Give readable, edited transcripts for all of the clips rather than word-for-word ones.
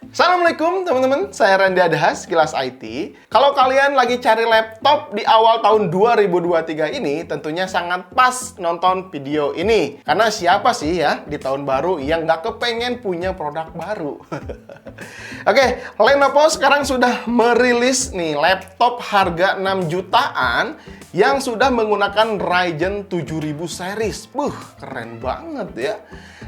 Assalamualaikum teman-teman, saya Randy Adhas, Kilas IT. Kalau kalian lagi cari laptop di awal tahun 2023 ini, tentunya sangat pas nonton video ini. Karena siapa sih ya di tahun baru yang nggak kepengen punya produk baru? Oke, Lenovo sekarang sudah merilis nih laptop harga 6 jutaan yang sudah menggunakan Ryzen 7000 series. Keren banget ya.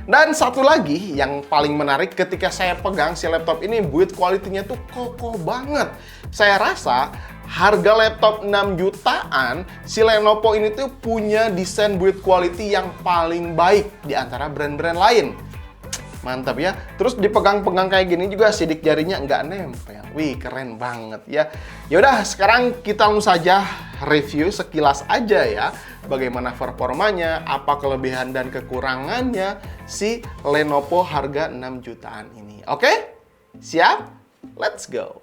Dan satu lagi yang paling menarik ketika saya pegang si laptop ini, build quality-nya tuh kokoh banget. Saya rasa harga laptop 6 jutaan, si Lenovo ini tuh punya desain build quality yang paling baik di antara brand-brand lain. Mantap ya. Terus dipegang-pegang kayak gini juga sidik jarinya nggak nempel. Wih, keren banget ya. Yaudah, sekarang kita langsung saja review sekilas aja ya. Bagaimana performanya, apa kelebihan dan kekurangannya si Lenovo harga 6 jutaan ini. Oke? Siap? Let's go!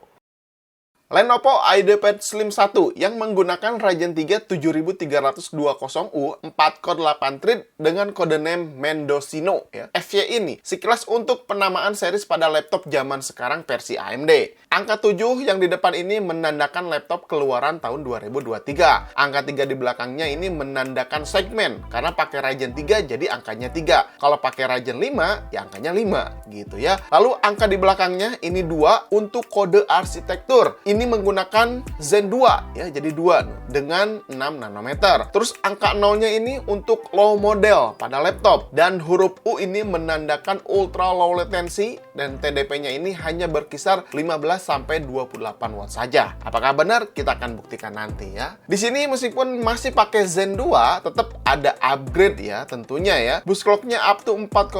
Lenovo IdeaPad Slim 1 yang menggunakan Ryzen 3 7320U 4 core 8 thread dengan kode name Mendocino ya. FY ini sekilas untuk penamaan series pada laptop zaman sekarang versi AMD. Angka 7 yang di depan ini menandakan laptop keluaran tahun 2023. Angka 3 di belakangnya ini menandakan segmen karena pakai Ryzen 3 jadi angkanya 3. Kalau pakai Ryzen 5 ya angkanya 5 gitu ya. Lalu angka di belakangnya ini 2 untuk kode arsitektur. Ini menggunakan Zen 2 ya, jadi 2 dengan 6 nanometer. Terus angka 0-nya ini untuk low model pada laptop dan huruf U ini menandakan ultra low latency dan TDP-nya ini hanya berkisar 15 sampai 28 watt saja. Apakah benar? Kita akan buktikan nanti ya. Di sini meskipun masih pakai Zen 2, tetap ada upgrade ya tentunya ya. Bus clock-nya up to 4,1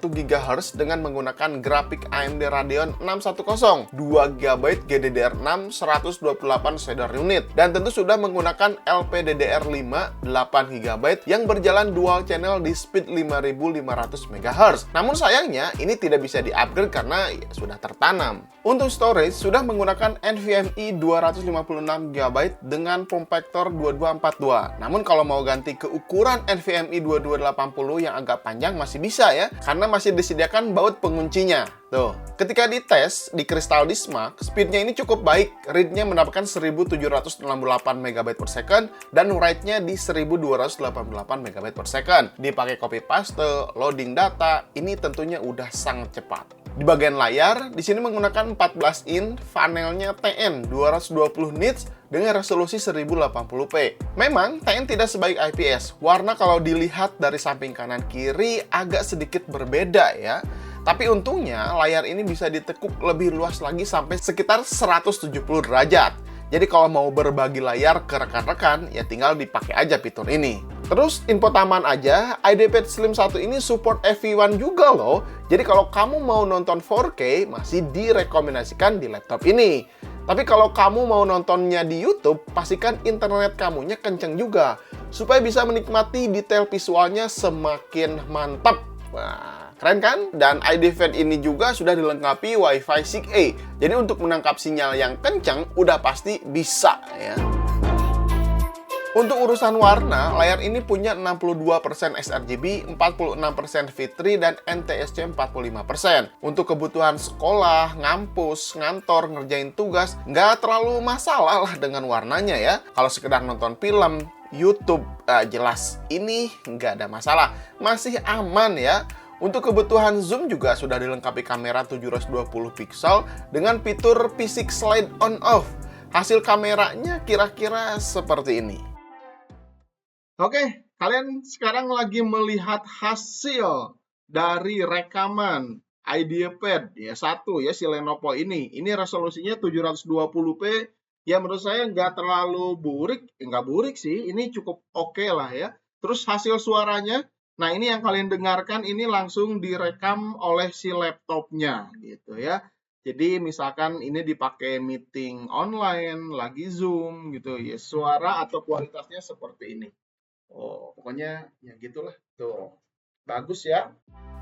GHz dengan menggunakan grafik AMD Radeon 610, 2 GB GDDR6 128 shader unit, dan tentu sudah menggunakan LPDDR5 8 GB yang berjalan dual channel di speed 5500 MHz. Namun sayangnya ini tidak bisa di-upgrade karena ya, sudah tertanam. Untuk storage sudah menggunakan NVMe 256 GB dengan form factor 2242. Namun kalau mau ganti ke ukuran NVMe 2280 yang agak panjang masih bisa ya, karena masih disediakan baut penguncinya. Tuh, ketika dites di Crystal Disk-Mark, speednya ini cukup baik. Read-nya mendapatkan 1768 MB per second dan write-nya di 1288 MB per second. Dipakai copy paste, loading data, ini tentunya udah sangat cepat. Di bagian layar, di sini menggunakan 14 in, panelnya TN 220 nits dengan resolusi 1080p. Memang TN tidak sebaik IPS. Warna kalau dilihat dari samping kanan kiri agak sedikit berbeda ya. Tapi untungnya layar ini bisa ditekuk lebih luas lagi sampai sekitar 170 derajat. Jadi kalau mau berbagi layar ke rekan-rekan, ya tinggal dipakai aja fitur ini. Terus info tambahan aja, IdeaPad Slim 1 ini support FV1 juga loh. Jadi kalau kamu mau nonton 4K, masih direkomendasikan di laptop ini. Tapi kalau kamu mau nontonnya di YouTube, pastikan internet kamunya kenceng juga. Supaya bisa menikmati detail visualnya semakin mantap. Wah, keren kan? Dan IdeaPad ini juga sudah dilengkapi Wi-Fi 6E. Jadi untuk menangkap sinyal yang kencang, udah pasti bisa ya. Untuk urusan warna, layar ini punya 62% sRGB, 46% Fit3, dan NTSC 45%. Untuk kebutuhan sekolah, ngampus, ngantor, ngerjain tugas, nggak terlalu masalah lah dengan warnanya ya. Kalau sekedar nonton film, YouTube, jelas ini nggak ada masalah. Masih aman ya. Untuk kebutuhan zoom juga sudah dilengkapi kamera 720 pixel dengan fitur P6 slide on off. Hasil kameranya kira-kira seperti ini. Oke, kalian sekarang lagi melihat hasil dari rekaman IdeaPad ya, satu ya si Lenovo ini. Ini resolusinya 720p. Ya menurut saya nggak terlalu burik, nggak burik sih. Ini cukup oke lah ya. Terus hasil suaranya, nah ini yang kalian dengarkan ini langsung direkam oleh si laptopnya gitu ya. Jadi misalkan ini dipakai meeting online, lagi Zoom gitu ya, suara atau kualitasnya seperti ini. Oh, pokoknya ya gitulah. Tuh, bagus ya.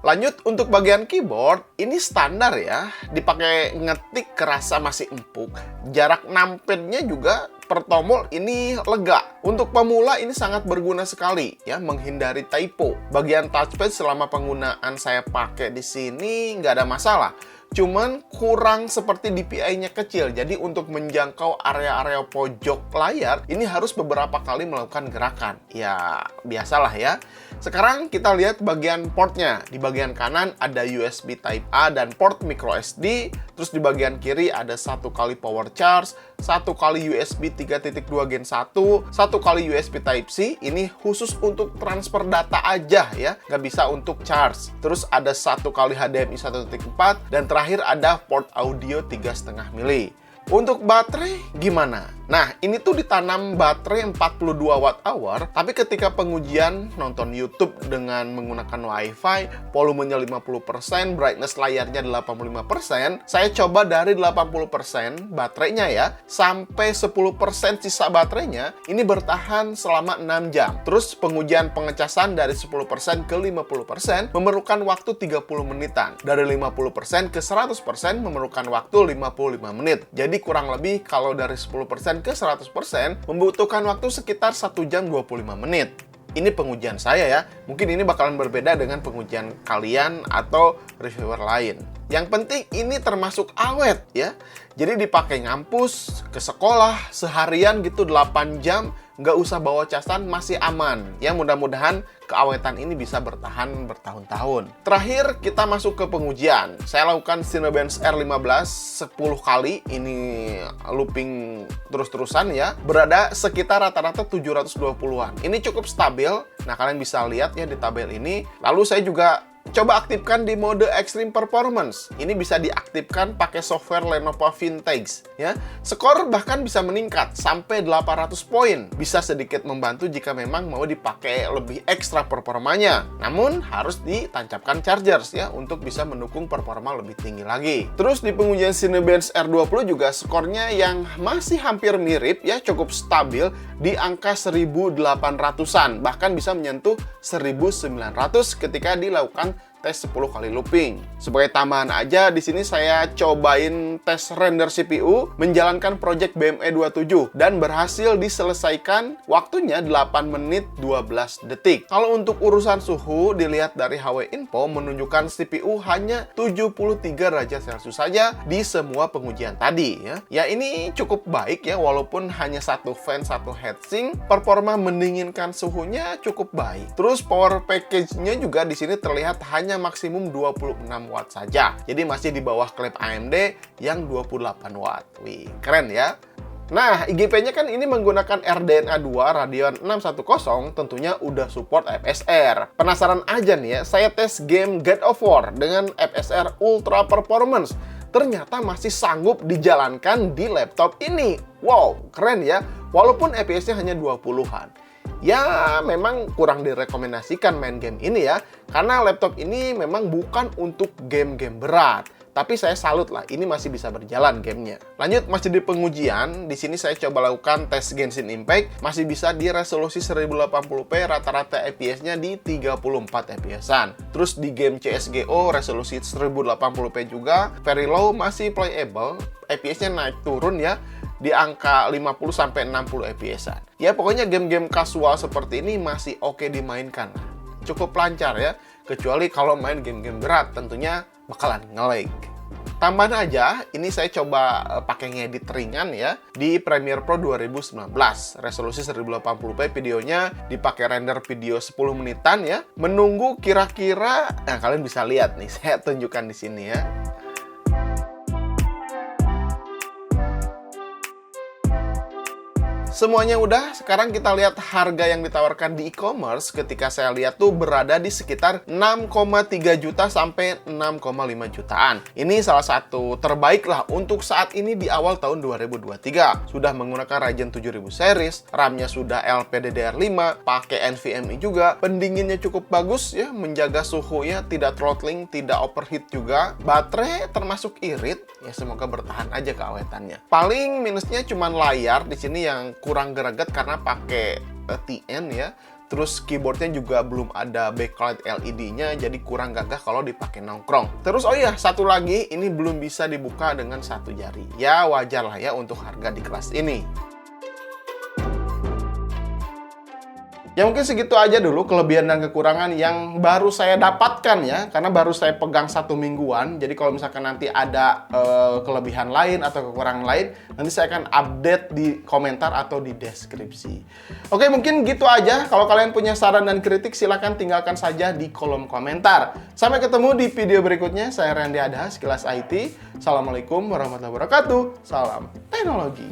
Lanjut untuk bagian keyboard, ini standar ya. Dipakai ngetik kerasa masih empuk. Jarak numpadnya juga per tombol ini lega. Untuk pemula ini sangat berguna sekali ya, menghindari typo. Bagian touchpad selama penggunaan saya pakai di sini nggak ada masalah. cuman kurang seperti DPI-nya kecil. Jadi untuk menjangkau area-area pojok layar, ini harus beberapa kali melakukan gerakan. Ya, biasalah ya. Sekarang kita lihat bagian portnya. Di bagian kanan ada USB Type A dan port micro SD. Terus di bagian kiri ada 1 kali power charge, 1 kali USB 3.2 Gen 1, 1 kali USB Type C. Ini khusus untuk transfer data aja ya, nggak bisa untuk charge. Terus ada 1 kali HDMI 1.4 dan terakhir ada port audio 3,5 mili. Untuk baterai gimana? Nah, ini tuh ditanam baterai 42 Wh, tapi ketika pengujian nonton YouTube dengan menggunakan Wi-Fi, volumenya 50%, brightness layarnya 85%, saya coba dari 80% baterainya ya, sampai 10% sisa baterainya, ini bertahan selama 6 jam. Terus pengujian pengecasan dari 10% ke 50% memerlukan waktu 30 menitan. Dari 50% ke 100% memerlukan waktu 55 menit. Jadi kurang lebih kalau dari 10% ke 100% membutuhkan waktu sekitar 1 jam 25 menit. Ini pengujian saya ya. Mungkin ini bakalan berbeda dengan pengujian kalian atau reviewer lain. Yang penting ini termasuk awet ya. Jadi dipakai ngampus, ke sekolah, seharian gitu 8 jam, nggak usah bawa casan, masih aman. Ya mudah-mudahan keawetan ini bisa bertahan bertahun-tahun. Terakhir kita masuk ke pengujian. Saya lakukan Cinebench R15 10 kali. Ini looping terus-terusan ya. Berada sekitar rata-rata 720-an. Ini cukup stabil. Nah kalian bisa lihat ya di tabel ini. Lalu saya juga coba aktifkan di mode Extreme Performance. Ini bisa diaktifkan pakai software Lenovo Vintage ya. Skor bahkan bisa meningkat sampai 800 poin. Bisa sedikit membantu jika memang mau dipakai lebih ekstra performanya. Namun harus ditancapkan chargers ya untuk bisa mendukung performa lebih tinggi lagi. Terus di pengujian Cinebench R20 juga skornya yang masih hampir mirip ya, cukup stabil di angka 1800-an, bahkan bisa menyentuh 1900 ketika dilakukan tes 10 kali looping. Sebagai tambahan aja, di sini saya cobain tes render CPU menjalankan project BME 27 dan berhasil diselesaikan waktunya 8 menit 12 detik. Kalau untuk urusan suhu, dilihat dari HW Info menunjukkan CPU hanya 73 derajat Celcius saja di semua pengujian tadi ya. Ya ini cukup baik ya, walaupun hanya satu fan, satu heatsink, performa mendinginkan suhunya cukup baik. Terus power package-nya juga di sini terlihat hanya maksimum 26 watt saja. Jadi masih di bawah klaim AMD yang 28 watt. Wih, keren ya. Nah, IGP-nya kan ini menggunakan RDNA 2 Radeon 610, tentunya udah support FSR. Penasaran aja nih ya, saya tes game God of War dengan FSR Ultra Performance. Ternyata masih sanggup dijalankan di laptop ini. Wow, keren ya. Walaupun FPS-nya hanya 20-an. Ya, memang kurang direkomendasikan main game ini ya, karena laptop ini memang bukan untuk game-game berat. Tapi saya salut lah, ini masih bisa berjalan gamenya. Lanjut, masih di pengujian. Di sini saya coba lakukan tes Genshin Impact, masih bisa di resolusi 1080p, rata-rata FPS-nya di 34 FPS-an. Terus di game CSGO, resolusi 1080p juga, very low, masih playable. FPS-nya naik turun ya, di angka 50-60 FPS-an. Ya pokoknya game-game casual seperti ini masih oke dimainkan. Cukup lancar ya, kecuali kalau main game-game berat tentunya bakalan nge-lag. Tambahan aja, ini saya coba pakai ngedit ringan ya di Premiere Pro 2019. Resolusi 1080p, videonya dipakai render video 10 menitan ya. Menunggu kira-kira, nah kalian bisa lihat nih, saya tunjukkan di sini ya. Semuanya udah, sekarang kita lihat harga yang ditawarkan di e-commerce. Ketika saya lihat tuh berada di sekitar 6,3 juta sampai 6,5 jutaan. Ini salah satu terbaik lah untuk saat ini di awal tahun 2023. Sudah menggunakan Ryzen 7000 series, RAM-nya sudah LPDDR5, pakai NVMe juga, pendinginnya cukup bagus ya, menjaga suhunya, tidak throttling, tidak overheat juga. Baterai termasuk irit, ya semoga bertahan aja keawetannya. Paling minusnya cuman layar di sini yang kurang greget karena pakai TN ya. Terus keyboardnya juga belum ada backlight LED-nya, jadi kurang gagah kalau dipakai nongkrong. Terus oh iya, satu lagi, ini belum bisa dibuka dengan satu jari. Ya wajar lah ya untuk harga di kelas ini. Ya mungkin segitu aja dulu kelebihan dan kekurangan yang baru saya dapatkan ya, karena baru saya pegang 1 mingguan. Jadi kalau misalkan nanti ada kelebihan lain atau kekurangan lain, nanti saya akan update di komentar atau di deskripsi. Oke, mungkin gitu aja. Kalau kalian punya saran dan kritik, silahkan tinggalkan saja di kolom komentar. Sampai ketemu di video berikutnya. Saya Randy Adha, Sekilas IT. Assalamualaikum warahmatullahi wabarakatuh. Salam teknologi.